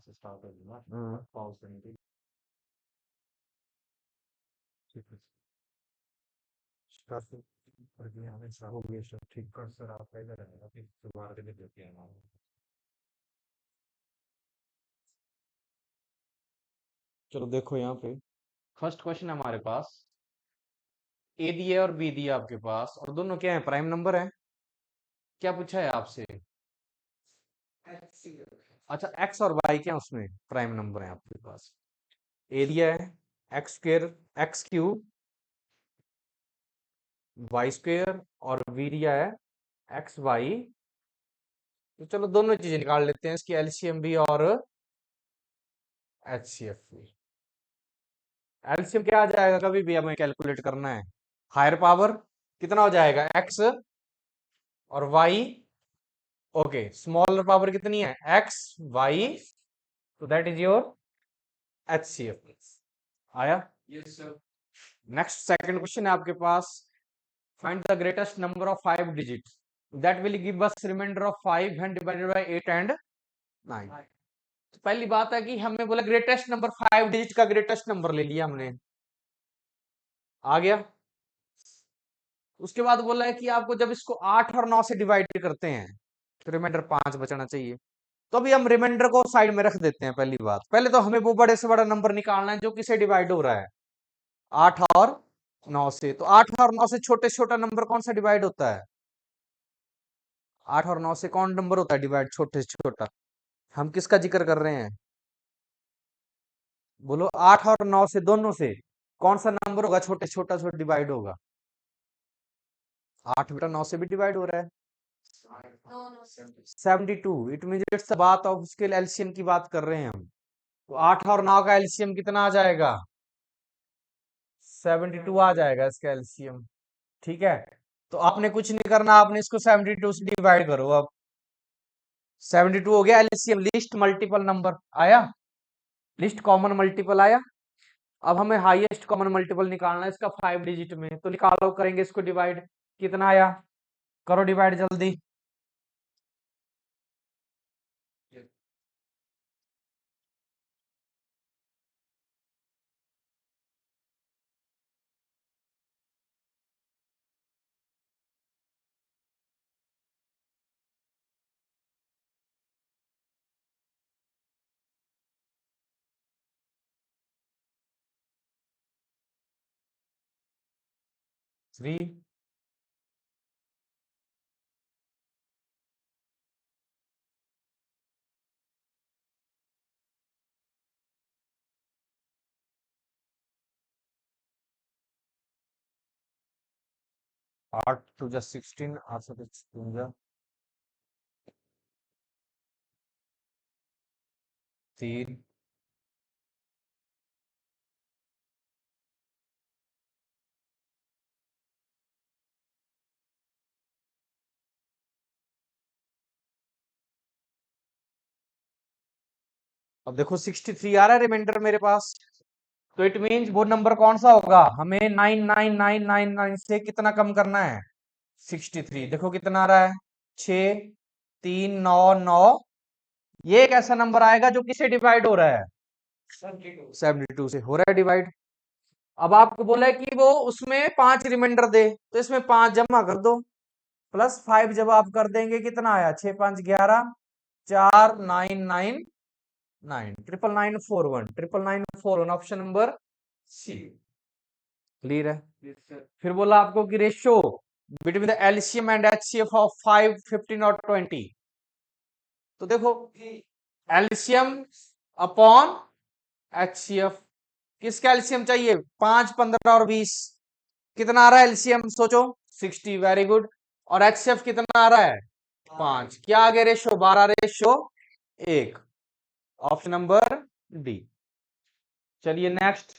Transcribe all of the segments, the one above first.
से स्टार्ट कर दूंगा पॉज करने के। ठीक है काफी बढ़िया हमेशा हो गया सब ठीक कर सर आप इधर आएगा फिर दोबारा से देते हैं हमारा। चलो देखो यहाँ पे फर्स्ट क्वेश्चन है हमारे पास, ए दिया और बी दिया आपके पास और दोनों क्या है, प्राइम नंबर है। क्या पूछा है आपसे? अच्छा एक्स और वाई क्या उसमें प्राइम नंबर है आपके पास। ए दिया है एक्स स्क्र एक्स क्यूब वाई स्क्वेयर और वी दिया है एक्स वाई। तो चलो दोनों चीजें निकाल लेते हैं, इसकी एलसीएम भी और एचसीएफ भी। एलसीएम क्या आ जाएगा, कभी भी हमें कैलकुलेट करना है। हायर पावर कितना हो जाएगा एक्स और वाई, ओके स्मॉलर पावर कितनी है एक्स वाई, तो दैट इज योर एचसीएफ। आया? Yes sir. Next second question है आपके पास, find the greatest number of 5 digit that will give us remainder of 5 when divided by 8 and 9। तो पहली बात है कि हमने बोला ग्रेटेस्ट नंबर 5 डिजिट का ग्रेटेस्ट नंबर ले लिया हमने, आ गया। उसके बाद बोला है कि आपको जब इसको 8 और 9 से डिवाइड करते हैं तो रिमाइंडर 5 बचना चाहिए। तो अभी हम रिमाइंडर को साइड में रख देते हैं। पहली बात, पहले तो हमें वो बड़े से बड़ा नंबर निकालना है जो किसे डिवाइड हो रहा है 8 और 9 से। तो 8 और 9 से छोटे से छोटा नंबर कौन सा डिवाइड होता है? 8 और 9 से कौन नंबर होता है डिवाइड छोटे से छोटा? हम किसका जिक्र कर रहे हैं? बोलो 8 और 9 से दोनों से कौन सा नंबर होगा छोटे से छोटा जो डिवाइड होगा? 8 बेटा 9 से भी डिवाइड हो रहा है 72। इट मीन इट्स बात ऑफ स्केल एलसीएम की बात कर रहे हैं हम। तो 8 और 9 का एलसीएम कितना आ जाएगा? 72 आ जाएगा इसका एलसीएम। ठीक है, तो आपने कुछ नहीं करना, आपने इसको 72 से डिवाइड करो। अब 72 हो गया एलसीएम, लिस्ट मल्टीपल नंबर आया, लिस्ट कॉमन मल्टीपल आया। अब हमें हाईएस्ट कॉमन मल्टीपल निकालना है इसका 5 डिजिट में, तो निकालो, करेंगे इसको डिवाइड। कितना आया? करो डिवाइड जल्दी। थ्री आठ टू जा 16 8 से 3 अब देखो 63 आ रहा है रिमाइंडर मेरे पास, तो इट मींस वो नंबर कौन सा होगा, हमें 99999 से कितना कम करना है 63। देखो कितना आ रहा है 6399। ये एक ऐसा नंबर आएगा जो किससे डिवाइड हो रहा है 72 से हो रहा है डिवाइड। अब आपको बोला है कि वो उसमें 5 रिमाइंडर दे, तो इसमें 5 जमा कर दो, प्लस 5 जब आप कर देंगे कितना आया 6 5 11 4999 99941 ऑप्शन नंबर सी। क्लियर है? फिर बोला आपको कि ratio between the LCM and HCF of 5 15 और 20। तो देखो एलसीएम अपॉन एचसीएफ, किसका एलसीएम चाहिए 5 15 और 20, कितना आ रहा है एलसीएम सोचो 60, वेरी गुड। और एचसीएफ कितना आ रहा है 5, क्या आगे रेशियो 12:1, ऑप्शन नंबर डी। चलिए नेक्स्ट,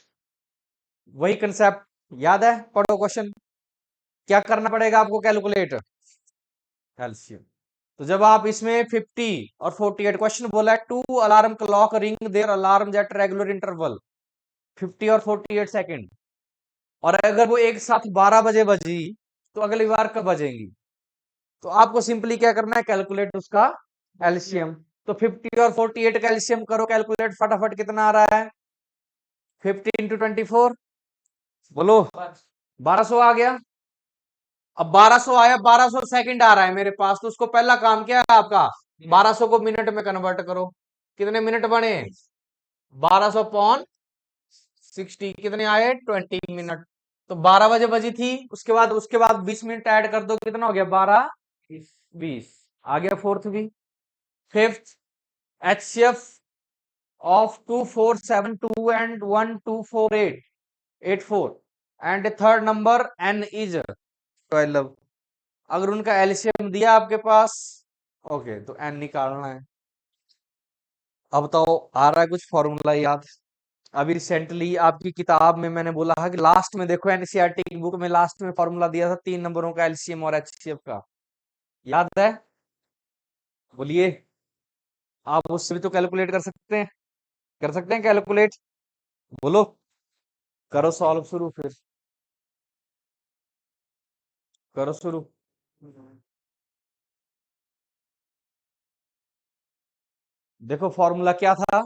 वही कंसेप्ट याद है, पढ़ो क्वेश्चन। क्या करना पड़ेगा आपको कैलकुलेट एलसीएम। तो जब आप इसमें 50 और 48 क्वेश्चन बोला है, 2 alarm clock ring their alarm at regular interval 50 और 48 सेकंड, और अगर वो एक साथ 12 बजे बजी तो अगली बार कब बजेंगी? तो आपको सिंपली क्या करना है कैलकुलेट उसका एलसीएम। तो 50 और 48 का एलसीएम करो कैलकुलेट फटाफट, कितना आ रहा है? 50 × 24, बोलो 1200 आ गया। अब 1200 आया, 1200 सेकंड आ रहा है मेरे पास, तो उसको पहला काम क्या है आपका? 1200 को मिनट में कन्वर्ट करो। कितने मिनट बने? 1200 पॉन 60, कितने आए? 20 मिनट। तो 12 बजे बजी थी, उसके बाद 20 मिनट ऐड कर दो, कितना हो गया? 12 20 आ गया। फोर्थ भी। Fifth, HCF of 2472 and 1248 84 and third number n is 12। अगर उनका एलसीएम दिया आपके पास, ओके, तो n निकालना है। अब बताओ, आ रहा है कुछ फॉर्मूला याद? अभी रिसेंटली आपकी किताब में मैंने बोला है कि लास्ट में देखो, एनसीईआरटी की बुक में लास्ट में फॉर्मूला दिया था 3 नंबरों का एलसीएम और एचसीएफ का, याद है? बोलिए। आप उससे भी तो कैलकुलेट कर सकते हैं, कैलकुलेट। बोलो, करो सॉल्व शुरू, फिर करो शुरू। देखो फॉर्मूला क्या था?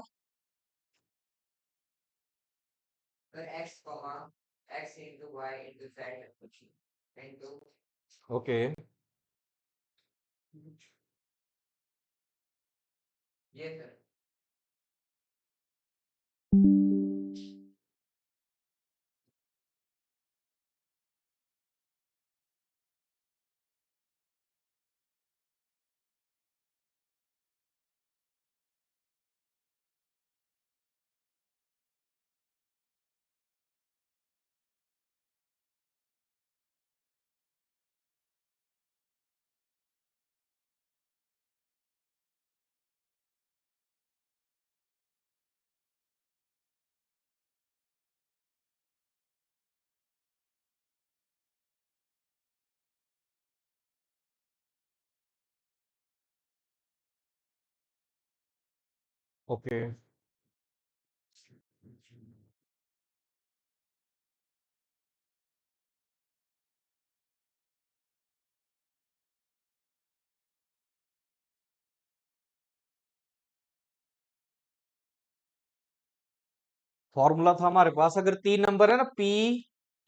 Okay, okay. फॉर्मूला था हमारे पास, अगर 3 नंबर है ना, P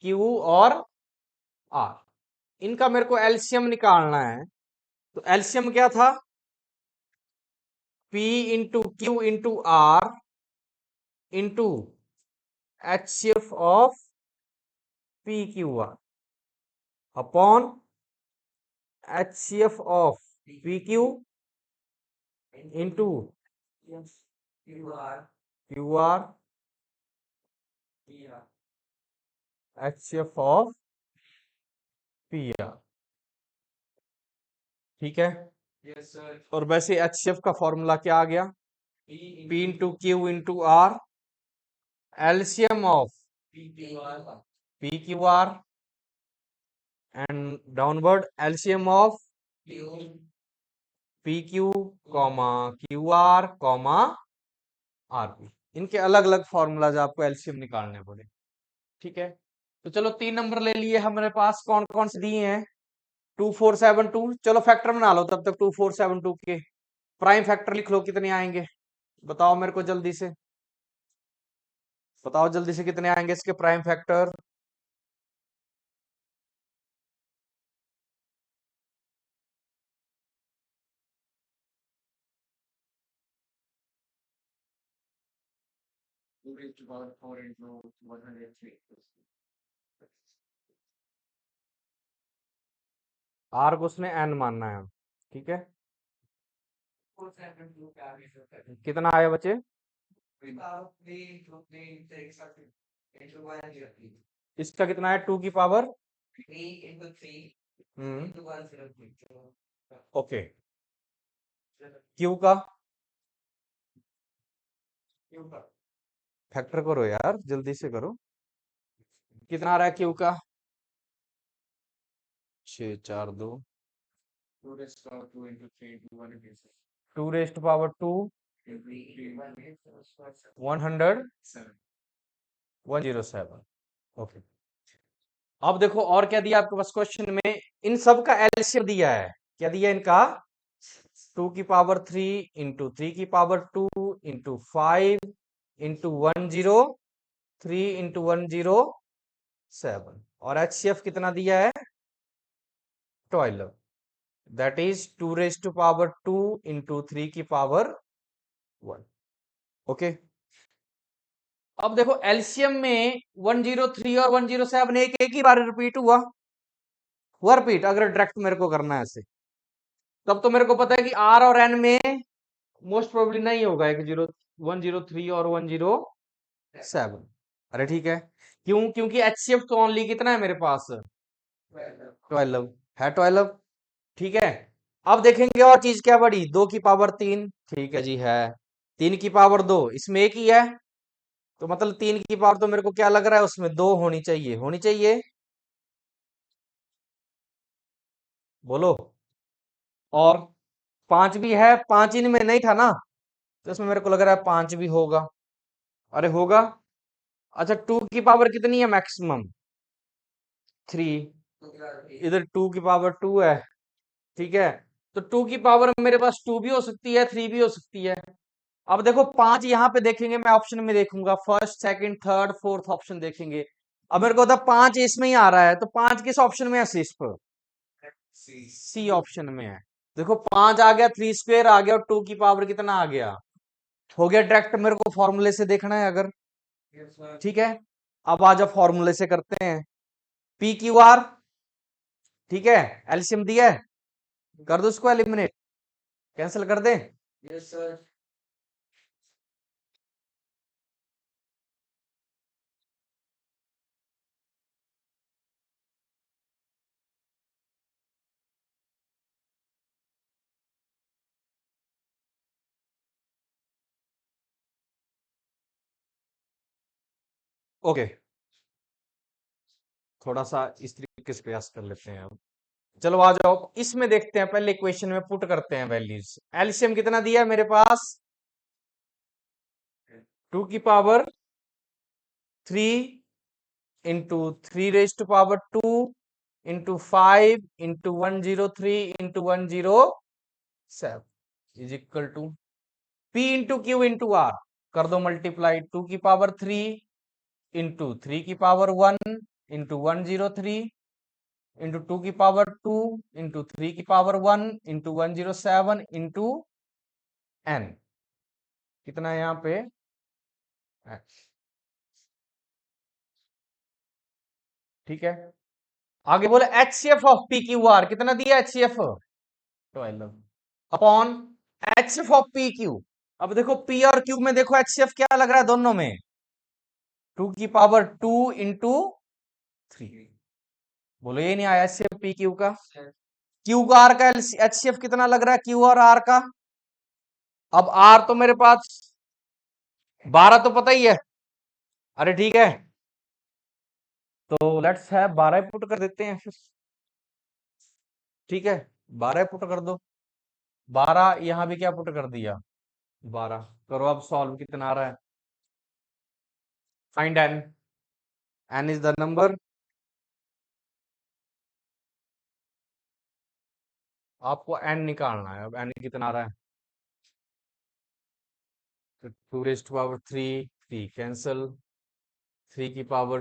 Q और R, इनका मेरे को एलसीएम निकालना है। तो एलसीएम क्या था? P into Q into R into HCF of PQR upon HCF of PQ into QR HCF of PR। ठीक है। और वैसे HCF का फॉर्मूला क्या आ गया? P into Q into R, LCM of PQR and downward LCM of PQ comma QR comma RP। इनके अलग अलग फॉर्मूलाज आपको एलसीएम निकालने पड़े। ठीक है, तो चलो 3 नंबर ले लिए हमारे पास, कौन कौन से दिए हैं? 2472। चलो फैक्टर बना लो तब तक 2472 के। प्राइम फैक्टर लिख लो, कितने आएंगे बताओ मेरे को जल्दी से, बताओ जल्दी से कितने आएंगे इसके प्राइम फैक्टर? आर को उसने एन मानना है, ठीक है। कितना आया बच्चे? इसका कितना है? 2 की पावर ओके। क्यू का फैक्टर करो यार, जल्दी से करो। कितना आ रहा है क्यू का? 642 टू रेस्ट पावर 2 100 107। ओके, अब देखो और क्या दिया आपके पास क्वेश्चन में। इन सब का एलसीएम दिया है, क्या दिया इनका? 2 की पावर 3 इंटू 3 की पावर 2 इंटू 5 इंटू 103 इंटू 107 और HCF कितना दिया है 12 that is 2 raised to power 2 into 3 की पावर 1 ओके। अब देखो एलसीएम में 103 और 107 एक ही बार रिपीट हुआ रिपीट। अगर डायरेक्ट मेरे को करना है ऐसे तब तो मेरे को पता है कि आर और एन में मोस्ट प्रोबेबली नहीं होगा 103 और 107। अरे ठीक है, क्यों? क्योंकि एचसीएफ तो ओनली कितना है मेरे पास 12 है 12। ठीक है, अब देखेंगे और चीज क्या बड़ी 2 की पावर 3। ठीक है जी, है 3 की पावर 2 इसमें एक ही है तो मतलब 3 की पावर तो मेरे को क्या लग रहा है उसमें 2 होनी चाहिए बोलो। और 5 भी है, 5 इनमें नहीं था ना तो इसमें मेरे को लग रहा है 5 भी होगा। अरे होगा। अच्छा 2 की पावर कितनी है मैक्सिमम 3, इधर 2 की पावर 2 है। ठीक है, तो 2 की पावर मेरे पास 2 भी हो सकती है 3 भी हो सकती है। अब देखो 5 यहाँ पे देखेंगे, मैं ऑप्शन में देखूंगा first second third fourth option देखेंगे। अब मेरे को होता 5 इसमें ही आ रहा है तो 5 किस ऑप्शन में है सिर्फ सी ऑप्शन में है। देखो 5 आ गया, 3 स्क्वायर आ गया और 2 की पावर कितना आ गया हो गया डायरेक्ट। मेरे को फॉर्मूले से देखना है अगर। ठीक है, अब आ जाओ फॉर्मूले से करते हैं। पी क्यू आर, ठीक है, एलसीएम दिया है, कर दो उसको एलिमिनेट, कैंसिल कर दें। Yes sir. ओके, थोड़ा सा इस तरीके से प्रयास कर लेते हैं अब। चलो आ जाओ इसमें देखते हैं, पहले इक्वेशन में पुट करते हैं वैल्यूज। एलसीएम कितना दिया है मेरे पास 2 की power 3 into 3 raised to power 2 into 5 into 103 into 107 is equal to P into Q into R. कर दो मल्टीप्लाई 2 की पावर 3 इंटू 3 की पावर 1 इंटू 103 इंटू 2 की पावर 2 इंटू 3 की पावर 1 इंटू 107 इंटू एन। कितना है यहाँ पे h। ठीक है, आगे बोले HCF of P Q R कितना दिया HCF 12 upon HCF of P Q. अब देखो पी और क्यू में देखो HCF क्या लग रहा है दोनों में 2 की पावर 2 इंटू 3। बोलो ये नहीं आया HCF पी क्यू का। क्यू का आर का HCF कितना लग रहा है क्यू और आर का। अब आर तो मेरे पास 12 तो पता ही है। अरे ठीक है, तो लेट्स है 12 पुट कर देते हैं फिर। ठीक है, 12 पुट कर दो। 12 यहां भी क्या पुट कर दिया 12। करो अब सॉल्व, कितना आ रहा है find N. N is the number, आपको एन निकालना है। अब एन कितना आ रहा है तो 2 raised to power 3 कैंसल, 3 की पावर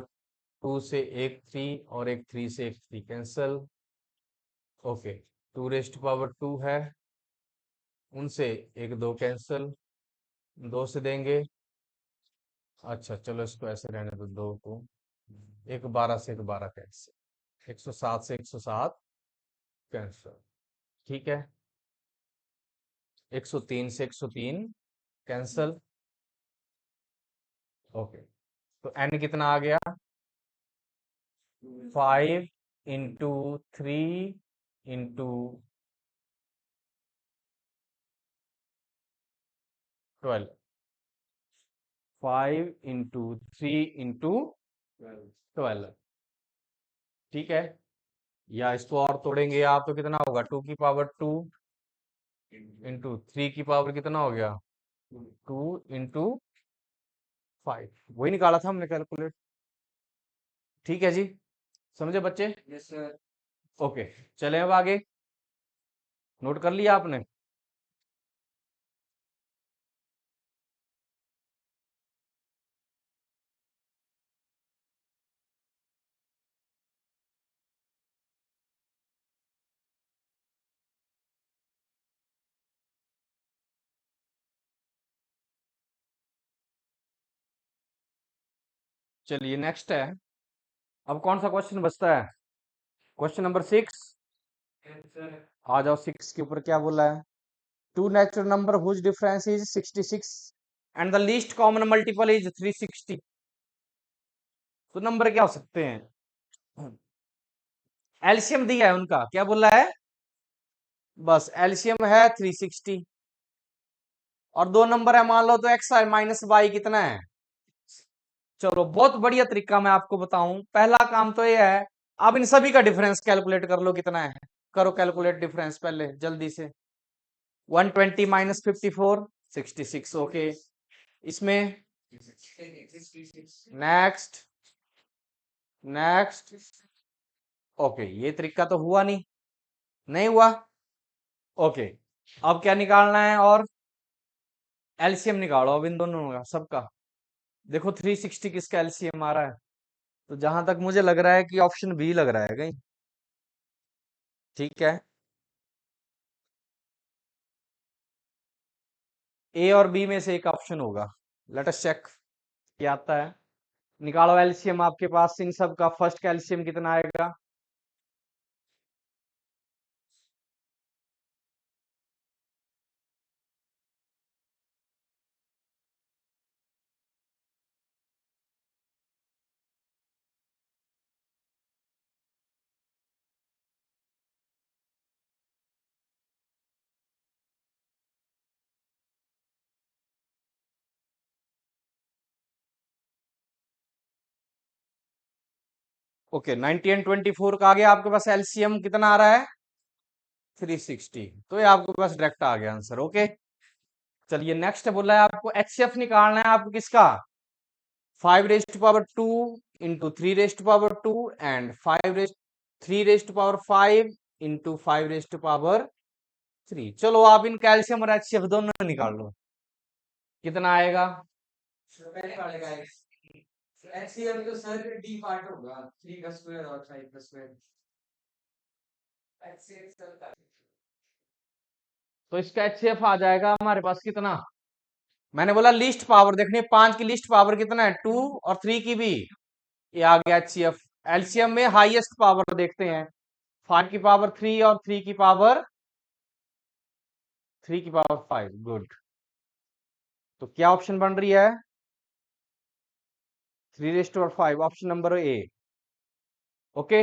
2 से एक 3 और एक 3 से एक 3 cancel. Okay, 2 raised to power 2 है, उनसे एक 2 कैंसल, 2 से देंगे। अच्छा चलो इसको ऐसे रहने दो, 2 को एक 12 से एक 12 कैंसिल, 107 से 107 कैंसिल। ठीक है, 103 से 103 कैंसल। ओके, तो एन कितना आ गया 5 इंटू 3 इंटू 12, 5 इंटू 3 इंटू 12। ठीक है, या इसको और तोड़ेंगे आप तो कितना होगा 2 की पावर 2 इंटू 3 की पावर कितना हो गया 2 इंटू 5। वही निकाला था हमने कैलकुलेट। ठीक है जी, समझे बच्चे। Yes sir. ओके, चले अब आगे। नोट कर लिया आपने। चलिए नेक्स्ट है। अब कौन सा क्वेश्चन बचता है? Question number 6। आ जाओ, 6 के ऊपर क्या बोला है? Two natural number whose difference is 66 and the least common multiple is 360। तो नंबर क्या हो सकते हैं? एलसीएम दिया है उनका, क्या बोला है? बस एलसीएम है 360 और दो नंबर है, मान लो तो एक्स माइनस वाई कितना है? चलो बहुत बढ़िया तरीका मैं आपको बताऊं। पहला काम तो ये है, आप इन सभी का डिफरेंस कैलकुलेट कर लो कितना है। करो कैलकुलेट डिफरेंस पहले जल्दी से। 120 माइनस 54 66। ओके, इसमें नेक्स्ट नेक्स्ट। ओके, ये तरीका तो हुआ नहीं, नहीं हुआ। ओके, अब क्या निकालना है? और एलसीएम निकालो अब इन दोनों का, सबका। देखो 360 किसका एलसीएम आ रहा है? तो जहां तक मुझे लग रहा है कि ऑप्शन बी लग रहा है कहीं। ठीक है, ए और बी में से एक ऑप्शन होगा। लेट अस चेक क्या आता है। निकालो एलसीएम आपके पास इन सब का। फर्स्ट का एलसीएम कितना आएगा? ओके, 90 एंड 24 का आ गया आपके पास एलसीएम कितना आ रहा है? 360। तो ये आपके पास डायरेक्ट आ गया आंसर। ओके, चलिए नेक्स्ट बोला है आपको एचसीएफ निकालना है आपको किसका? 5 raised to power 2 into 3 raised to power 2 and 3 raised to power 5 into 5 raised to power 3। चलो आप इन कैल्शियम और एचसीएफ दोनों निकाल लो, कितना आएगा? पहले वाले का एचसीएफ तो सर डी पार्ट होगा, 3 का स्क्वायर और 5 का स्क्वायर। तो इसका एचसीएफ आ जाएगा हमारे पास कितना? मैंने बोला लिस्ट पावर देखनी, 5 की लिस्ट पावर कितना है? 2 और 3 की भी। ये आ गया एचसीएफ। एलसीएम में हाईएस्ट पावर देखते हैं, 5 की पावर 3 और 3 की पावर 5। गुड। तो क्या ऑप्शन बन रही है? 3 raised to power 5, option number A. Okay,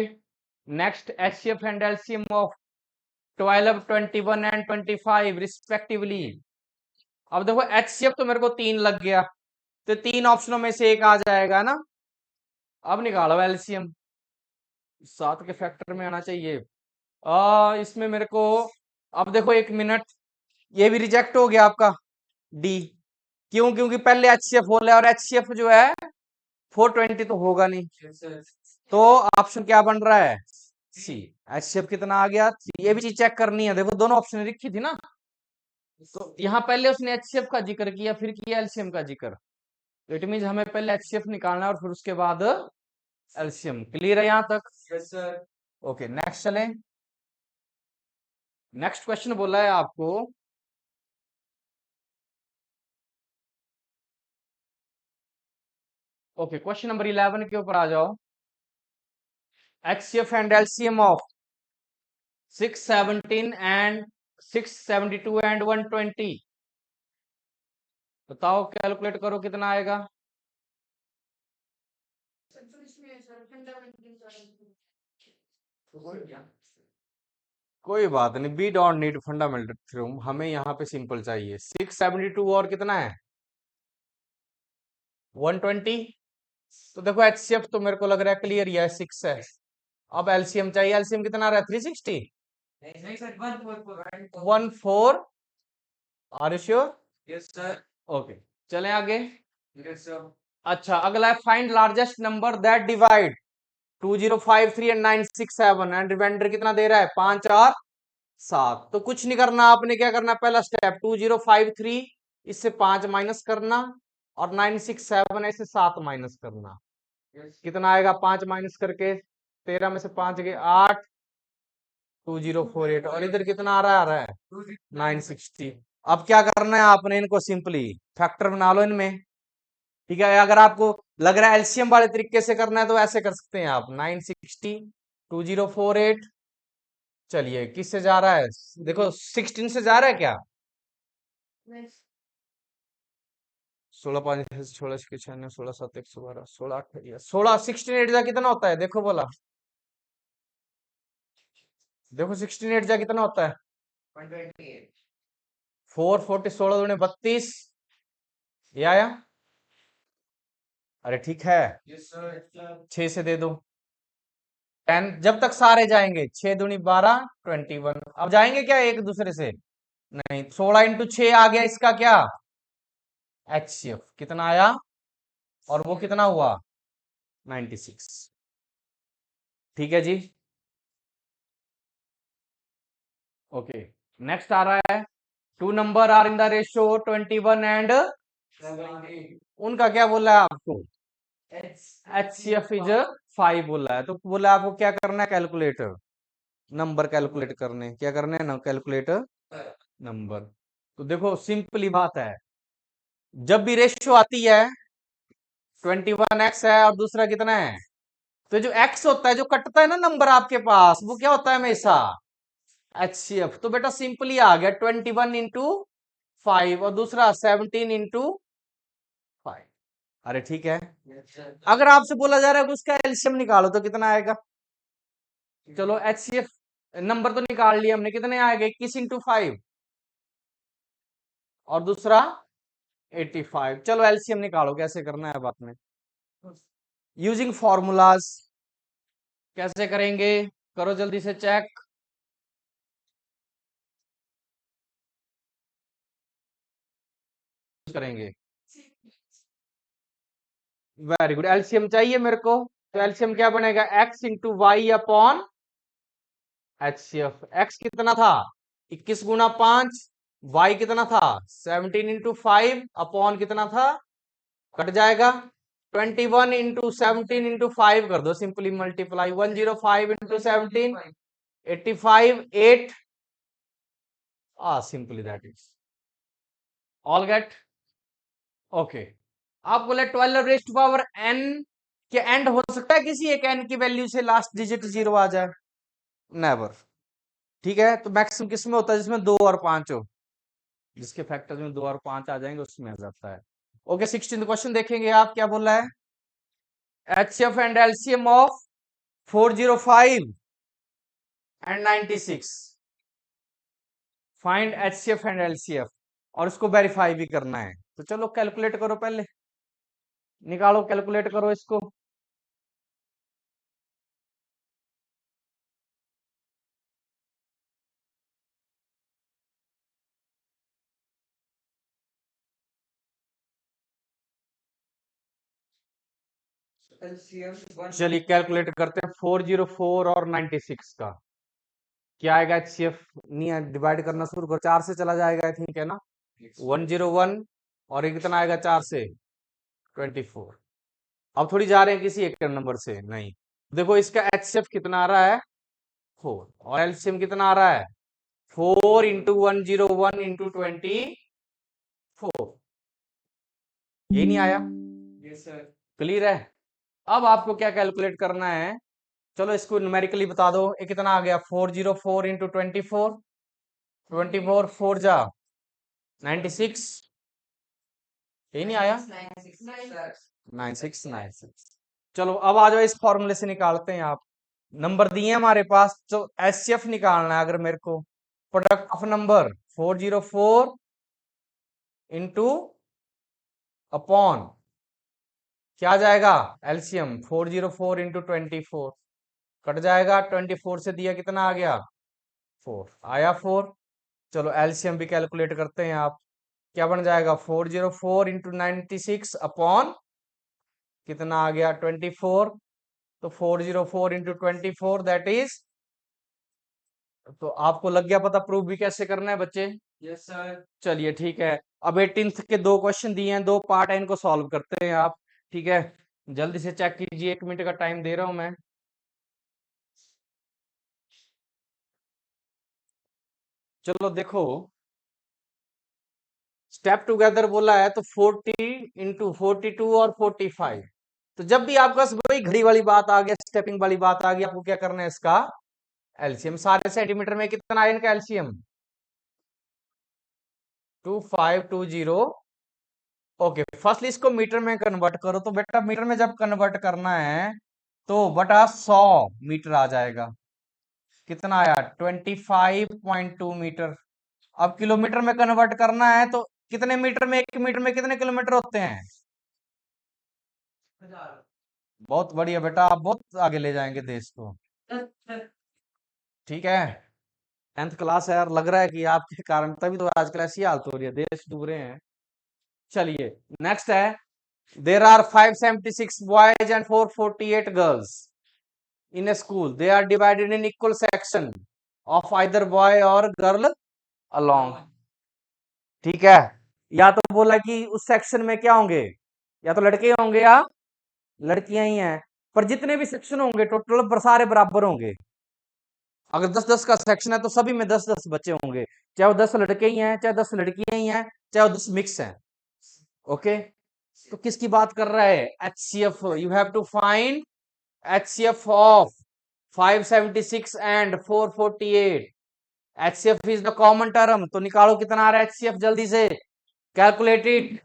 next HCF and LCM of 12, 21 and 25 respectively. अब देखो एचसीएफ तो मेरे को 3 लग गया, तो 3 ऑप्शनों में से एक आ जाएगा ना। अब निकालो एलसीएम, 7 के फैक्टर में आना चाहिए। इसमें मेरे को, अब देखो 1 मिनट, ये भी रिजेक्ट हो गया आपका डी। क्यों? क्योंकि पहले एचसीएफ बोला है और एचसीएफ जो है 420 तो होगा नहीं। तो ऑप्शन क्या बन रहा है? सी। एचसीएफ कितना आ गया? ये भी चीज चेक करनी है। देखो दोनों ऑप्शन लिखी थी ना, तो यहाँ पहले उसने एचसीएफ का जिक्र किया, फिर किया एलसीएम का जिक्र। इट मीन हमें पहले एचसीएफ निकालना है और फिर उसके बाद एलसीएम। क्लियर है यहाँ तक? Yes sir. ओके, नेक्स्ट चलें। नेक्स्ट क्वेश्चन बोला है आपको, ओके क्वेश्चन नंबर 11 के ऊपर आ जाओ। HCF and LCM of 617 and 672 and 120। बताओ, कैलकुलेट करो कितना आएगा? कोई बात नहीं, we don't need fundamental theorem, हमें यहाँ पे सिंपल चाहिए। 672 और कितना है? 120। तो देखो एचसीएफ तो मेरे को लग रहा है क्लियर ही है, 6 है। अब एलसीएम चाहिए। एलसीएम कितना आ रहा है? 360। 14। Are you sure? Yes sir. Okay, चलें आगे। Yes sir. अच्छा, अगला है find largest number that divide 2053 and 967 and remainder कितना दे रहा है? 5 और 7। तो कुछ नहीं करना, आपने क्या करना? पहला स्टेप 2053 इससे 5 माइनस करना और 967 इससे 7 माइनस करना। कितना आएगा 5 माइनस करके? 13 में से 5 गए 8, 2048। और इधर कितना आ रहा है 960। अब क्या करना है आपने? इनको सिंपली फैक्टर बना लो इनमें। ठीक है, अगर आपको लग रहा है एलसीएम वाले तरीके से करना है तो ऐसे कर सकते हैं आप। 960 2048, चलिए किससे जा रहा है, देखो 16 से जा रहा है क्या, 16 5 16 16 7 112 16 8 16 16 8 जा कितना होता है, देखो बोला, देखो 16 8 जा कितना होता है, 440 16 दूनी 32, ये आया, अरे ठीक है, 6 से दे दो 10, जब तक सारे जाएंगे 6 दूनी 12 21, अब जाएंगे क्या एक दूसरे से, नहीं, 16 × 6 आ गया इसका क्या, एचसीएफ कितना आया, और वो कितना हुआ 96। ठीक है जी, ओके, नेक्स्ट आ रहा है, two number are in the ratio 21 and, उनका क्या बोला है आपको, एचसीएफ इज 5 बोला है, तो बोला आपको क्या करना है, कैलकुलेटर नंबर कैलकुलेट करने, क्या करने हैं ना, कैलकुलेटर नंबर। तो देखो सिंपली बात है, जब भी रेशियो आती है 21x है और दूसरा कितना है, तो जो x होता है जो कटता है ना नंबर आपके पास, वो क्या होता है हमेशा एचसीएफ। तो बेटा सिंपली आ गया 21 × 5 और दूसरा 17 × 5। अरे ठीक है, अगर आपसे बोला जा रहा है कि उसका एलसीएम निकालो तो कितना आएगा, चलो एचसीएफ नंबर तो निकाल लिया हमने, कितने आएगा 21 × 5 और दूसरा 85, चलो एलसीएम निकालो, कैसे करना है बात में, यूजिंग फॉर्मूलाज, कैसे करेंगे, करो जल्दी से चेक, करेंगे, वेरी गुड, एलसीएम चाहिए मेरे को, तो एलसीएम क्या बनेगा, x × y/, एचसीएफ, x कितना था 21 × 5, y कितना था 17 × 5 अपॉन कितना था, कट जाएगा 21 × 17 × 5 कर दो simply multiply, 105 × 17 85 8, simply that is all get, okay. आप बोले 12 raised to power n के एंड हो सकता है किसी एक n की वैल्यू से लास्ट डिजिट 0 आ जाए, नेवर, ठीक है, तो मैक्सिमम किस में होता है, जिसमें 2 और 5 हो, जिसके फैक्टर्स में 2 और 5 आ जाएंगे उसमें आ जाता है। ओके, 16th क्वेश्चन देखेंगे आप, क्या बोला है, HCF and LCM of 405 and 96, find HCF and LCF, और उसको वेरीफाई भी करना है, तो चलो कैलकुलेट करो, पहले निकालो, कैलकुलेट करो इसको, चलिए कैलकुलेट करते हैं 404 और 96 का, क्या आएगा एचसीएफ, नहीं डिवाइड करना शुरू करो, 4 से चला जाएगा आई थिंक, है ना, 101, और ये कितना आएगा 4 से 24, अब थोड़ी जा रहे हैं किसी एक नंबर से, नहीं, देखो इसका एचसीएफ कितना आ रहा है 4, और एलसीएम कितना आ रहा है 4 × 101 × 24, ये नहीं आया, क्लियर है, अब आपको क्या कैलकुलेट करना है, चलो इसको न्यूमेरिकली बता दो, ये कितना आ गया 404 × 24, 24 4 जा 96, ये नहीं आया 9696, चलो अब आ जाओ, इस फॉर्मूले से निकालते हैं आप, नंबर दिए हमारे पास, तो एचसीएफ निकालना है अगर मेरे को, product of number 404 into upon क्या आ जाएगा एलसीएम 404 × 24, कट जाएगा 24 से दिया कितना आ गया 4, आया 4, चलो एलसीएम भी कैलकुलेट करते हैं आप, क्या बन जाएगा 404 × 96 अपॉन कितना आ गया 24, तो 404 × 24 दैट इज, तो आपको लग गया पता प्रूफ भी कैसे करना है बच्चे, यस सर, चलिए ठीक है, अब 18th के 2 क्वेश्चन दिए हैं, 2 पार्ट है, इनको सॉल्व करते हैं आप, ठीक है, जल्दी से चेक कीजिए, 1 मिनट का टाइम दे रहा हूं मैं, चलो देखो स्टेप टुगेदर बोला है तो 40 × 42 और 45। तो जब भी आपका वही घड़ी वाली बात आ गया, स्टेपिंग वाली बात आ गई, आपको क्या करना है, इसका एलसीएम। सारे सेंटीमीटर में कितना आया इनका एलसीएम? 2520। ओके, फर्स्ट इसको मीटर में कन्वर्ट करो। तो बेटा मीटर में जब कन्वर्ट करना है तो बटा 100 मीटर आ जाएगा। कितना आया? 25.2 मीटर। अब किलोमीटर में कन्वर्ट करना है तो कितने मीटर में, 1 मीटर में कितने किलोमीटर होते हैं? बहुत बढ़िया बेटा, आप बहुत आगे ले जाएंगे देश को। ठीक है, 10th क्लास है यार, लग रहा है कि आपके कारण तभी तो आजकल ऐसी हालत हो रही है, देश डूब रहे हैं। चलिए नेक्स्ट है, there are 576 boys and 448 girls in a school. They are divided in equal section of either boy or girl along. ठीक है, या तो बोला कि उस सेक्शन में क्या होंगे, या तो लड़के होंगे या लड़कियां ही हैं। पर जितने भी सेक्शन होंगे टोटल सारे बराबर होंगे। अगर 10-10 का सेक्शन है तो सभी में 10-10 बच्चे होंगे, चाहे वो 10 लड़के ही हैं, चाहे 10 लड़कियां ही हैं, चाहे वो 10 मिक्स हैं। ओके, तो किसकी बात कर रहा है? HCF. You have to find HCF of 576 and 448। HCF is the common term, तो निकालो कितना आ रहा है एचसीएफ जल्दी से, कैलकुलेट इट।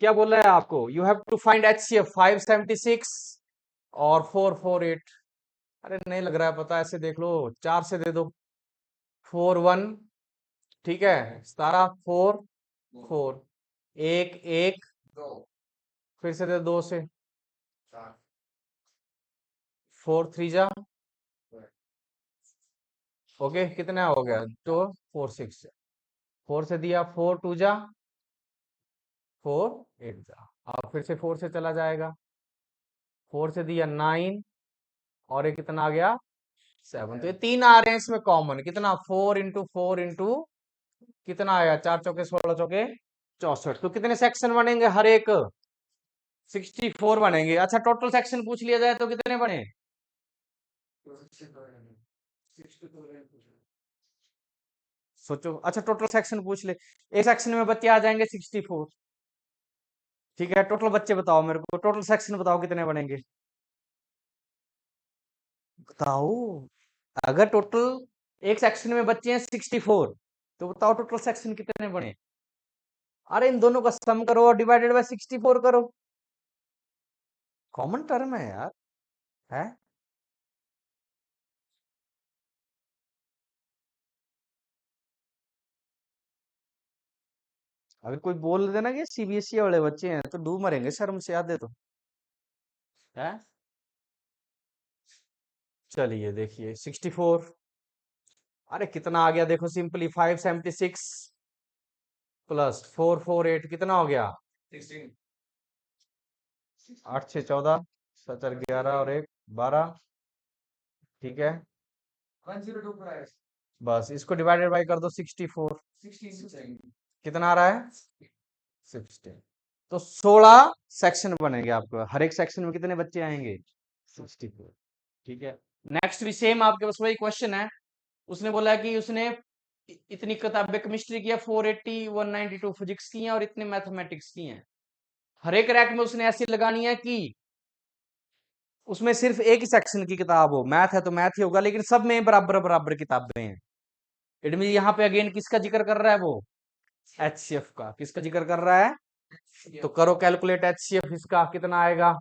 क्या बोल रहा है आपको? You have to find HCF 576 और 448। अरे नहीं लग रहा है पता, ऐसे देख लो, 4 से दे दो, 4 1, ठीक है, 17 4 4, 1 1, फिर से दे 2 से, 4 3 जा, ओके कितना हो गया? तो 4 6, 4 से दिया, 4 2 जा, 4 8 जा, अब फिर से 4 से चला जाएगा, 4 से दिया 9, और ये कितना आ गया? 7। तो ये 3 आ रहे हैं इसमें कॉमन, कितना? 4 × 4 × कितना आया? 4 चौके 16 चौके 64। तो कितने सेक्शन बनेंगे हर एक? 64 बनेंगे। अच्छा टोटल सेक्शन पूछ लिया जाए तो कितने बने? सोचो, अच्छा टोटल सेक्शन पूछ ले, एक सेक्शन में बच्चे आ जाएंगे 64। ठीक है, टोटल बच्चे बताओ मेरे को, टोटल सेक्शन बताओ कितने बनेंगे, बताओ। अगर टोटल एक सेक्शन में बच्चे हैं 64, तो बताओ टोटल सेक्शन कितने बने? अरे इन दोनों का सम करो और डिवाइडेड बाय 64 करो। कॉमन टर्म है यार, है। अगर कोई बोल देना कि सीबीएसई वाले बच्चे हैं तो डूब मरेंगे शर्म से, याद दे तो है। चलिए देखिए 64, अरे कितना आ गया देखो सिंपली, 576 प्लस 448 कितना हो गया? 8 6 14, 7 11 और 1 12। ठीक है, बस इसको डिवाइडेड बाय कर दो 64, कितना आ रहा है? 16। तो 16 सेक्शन बनेंगे आपको, हर एक सेक्शन में कितने बच्चे आएंगे? 64। ठीक है, नेक्स्ट भी सेम आपके पास वही क्वेश्चन है। उसने बोला कि उसने इतनी किताबें केमिस्ट्री की है, 480 192 फिजिक्स की हैं और इतने मैथमेटिक्स की हैं। हर एक रैक में उसने ऐसी लगानी है कि उसमें सिर्फ एक ही सेक्शन की किताब हो, मैथ है तो मैथ ही होगा, लेकिन सब में बराबर बराबर किताबें हैं। इट मीन यहाँ पे अगेन किसका जिक्र कर रहा है वो? एचसीएफ का। किसका जिक्र कर रहा है? तो करो कैलकुलेट एचसीएफ, इसका कितना आएगा?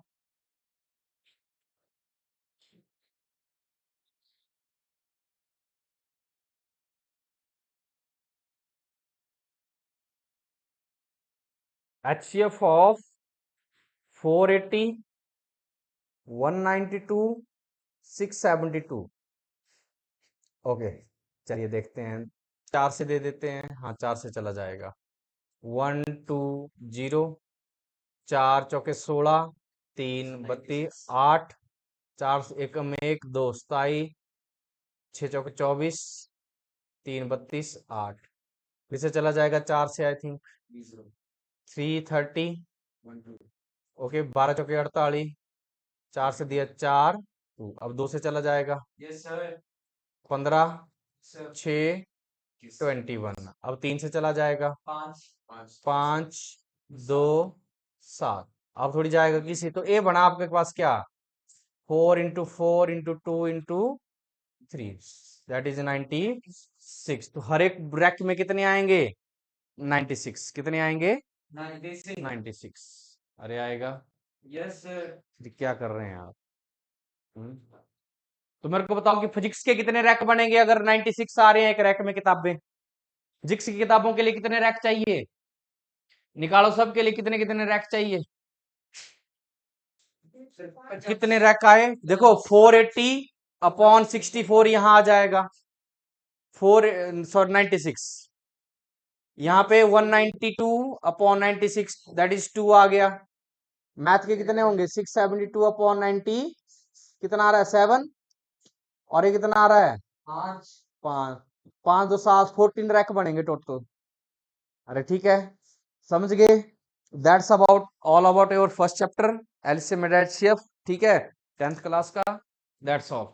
HCF of 480 192 672। ओके, चलिए देखते हैं, 4 से दे देते हैं, हाँ 4 से चला जाएगा। 1 2 0, 4 चौके 16, 3 32 8, 4 1 में 1 2 27, 6 चौके 24, 3 32 8, फिर से चला जाएगा 4 से, आई थिंक 330। ओके, 12 चौके 48, 4 से दिया 4, 2, अब 2 से चला जाएगा, यस सर 15, सर 6, 21, अब 3 से चला जाएगा, 5, 2, 7, अब थोड़ी जाएगा किसी, तो ए बना आपके पास क्या, 4 into 4 into 2 into 3, that is 96। तो हर एक ब्रैकेट में कितने आएंगे, 96, कितने आएंगे, 96, अरे आएगा। यस सर ये क्या कर रहे हैं आप? तो मेरे को बताओ कि फिजिक्स के कितने रैक बनेंगे अगर 96 आ रहे हैं एक रैक में किताबें, फिजिक्स की किताबों के लिए कितने रैक चाहिए, निकालो, सबके लिए कितने कितने रैक चाहिए, कितने रैक आए, देखो 480 अपॉन 64 यहां आ जाएगा, 96, यहाँ पे 192 अपॉन 96 दैट इज 2 आ गया। मैथ के कितने होंगे, 672 अपॉन 90 कितना आ रहा है, 7, और ये कितना आ रहा है, 5, 5 2 7, 14 रैक बनेंगे टोटल। अरे ठीक है, समझ गए। That's about all about your first chapter LCM and HCF, ठीक है, 10th क्लास का, दैट्स ऑल।